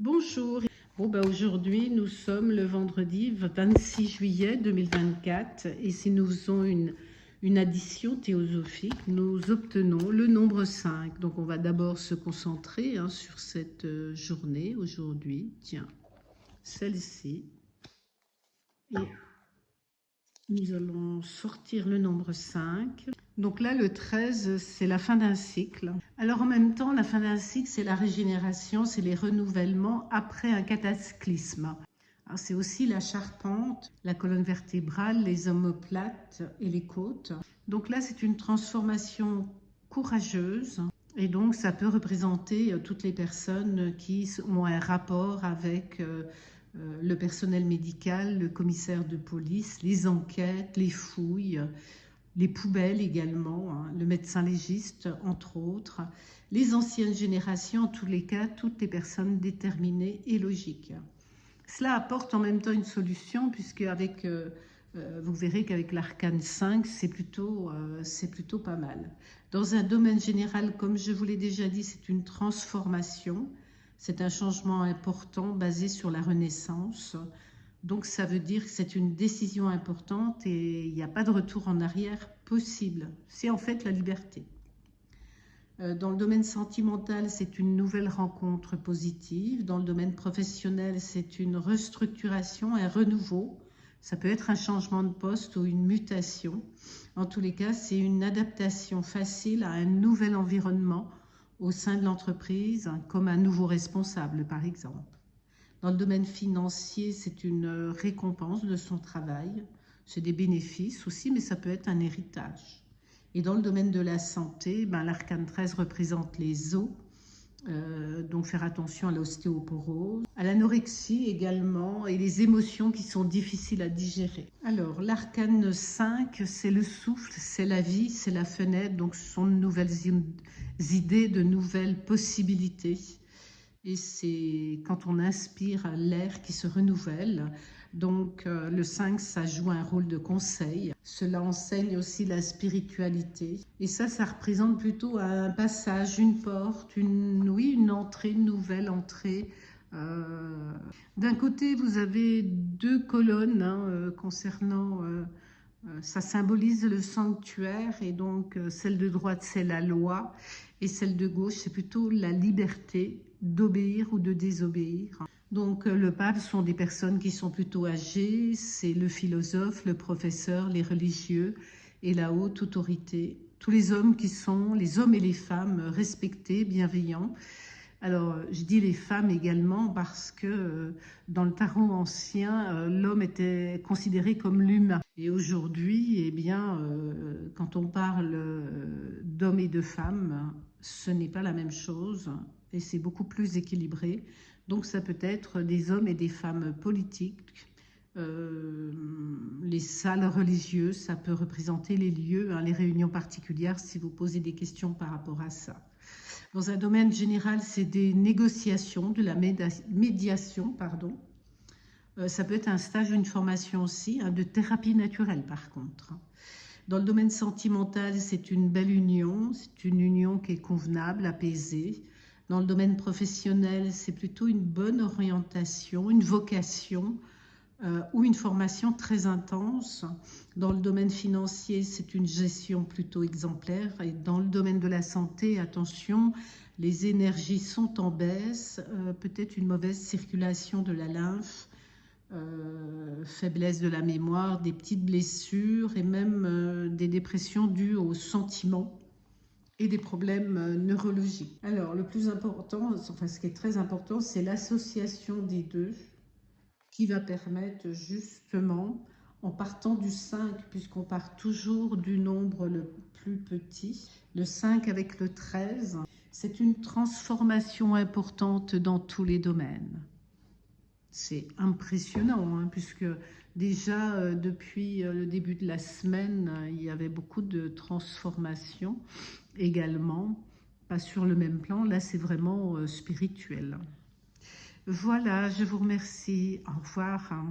Bonjour. Aujourd'hui, nous sommes le vendredi 26 juillet 2024 et si nous faisons une addition théosophique, nous obtenons le nombre 5. Donc, on va d'abord se concentrer sur cette journée aujourd'hui. Tiens, celle-ci. Et nous allons sortir le nombre 5. Donc là, le 13, c'est la fin d'un cycle. Alors en même temps, la fin d'un cycle, c'est la régénération, c'est les renouvellements après un cataclysme. C'est aussi la charpente, la colonne vertébrale, les omoplates et les côtes. Donc là, c'est une transformation courageuse. Et donc, ça peut représenter toutes les personnes qui ont un rapport avec le personnel médical, le commissaire de police, les enquêtes, les fouilles, les poubelles également, le médecin légiste, entre autres, les anciennes générations, en tous les cas, toutes les personnes déterminées et logiques. Cela apporte en même temps une solution, puisque vous verrez qu'avec l'arcane 5, c'est plutôt pas mal. Dans un domaine général, comme je vous l'ai déjà dit, c'est une transformation, c'est un changement important basé sur la renaissance. Donc ça veut dire que c'est une décision importante et il n'y a pas de retour en arrière possible. C'est en fait la liberté. Dans le domaine sentimental, c'est une nouvelle rencontre positive. Dans le domaine professionnel, c'est une restructuration, un renouveau. Ça peut être un changement de poste ou une mutation. En tous les cas, c'est une adaptation facile à un nouvel environnement au sein de l'entreprise, comme un nouveau responsable, par exemple. Dans le domaine financier, c'est une récompense de son travail. C'est des bénéfices aussi, mais ça peut être un héritage. Et dans le domaine de la santé, l'arcane 13 représente les os. Donc faire attention à l'ostéoporose, à l'anorexie également, et les émotions qui sont difficiles à digérer. Alors, l'arcane 5, c'est le souffle, c'est la vie, c'est la fenêtre. Donc, ce sont de nouvelles idées, de nouvelles possibilités. Et c'est quand on inspire l'air qui se renouvelle. Donc le 5, ça joue un rôle de conseil. Cela enseigne aussi la spiritualité. Et ça représente plutôt un passage, une porte, une entrée, une nouvelle entrée. D'un côté, vous avez deux colonnes concernant... ça symbolise le sanctuaire et donc celle de droite, c'est la loi et celle de gauche, c'est plutôt la liberté d'obéir ou de désobéir. Donc le pape sont des personnes qui sont plutôt âgées, c'est le philosophe, le professeur, les religieux et la haute autorité. Tous les hommes qui sont, les hommes et les femmes respectés, bienveillants. Alors, je dis les femmes également parce que dans le tarot ancien, l'homme était considéré comme l'humain. Et aujourd'hui, eh bien, quand on parle d'hommes et de femmes, ce n'est pas la même chose et c'est beaucoup plus équilibré. Donc, ça peut être des hommes et des femmes politiques. Les salles religieuses, ça peut représenter les lieux, les réunions particulières si vous posez des questions par rapport à ça. Dans un domaine général, c'est des négociations, de la médiation, pardon. Ça peut être un stage ou une formation aussi, de thérapie naturelle par contre. Dans le domaine sentimental, c'est une belle union, c'est une union qui est convenable, apaisée. Dans le domaine professionnel, c'est plutôt une bonne orientation, une vocation, ou une formation très intense. Dans le domaine financier, c'est une gestion plutôt exemplaire. Et dans le domaine de la santé, attention, les énergies sont en baisse, peut-être une mauvaise circulation de la lymphe, faiblesse de la mémoire, des petites blessures et même des dépressions dues aux sentiments et des problèmes neurologiques. Alors, le plus important, enfin ce qui est très important, c'est l'association des deux, qui va permettre justement, en partant du 5, puisqu'on part toujours du nombre le plus petit, le 5 avec le 13, c'est une transformation importante dans tous les domaines. C'est impressionnant, puisque déjà depuis le début de la semaine, il y avait beaucoup de transformations également, pas sur le même plan, là c'est vraiment spirituel. Voilà, je vous remercie. Au revoir.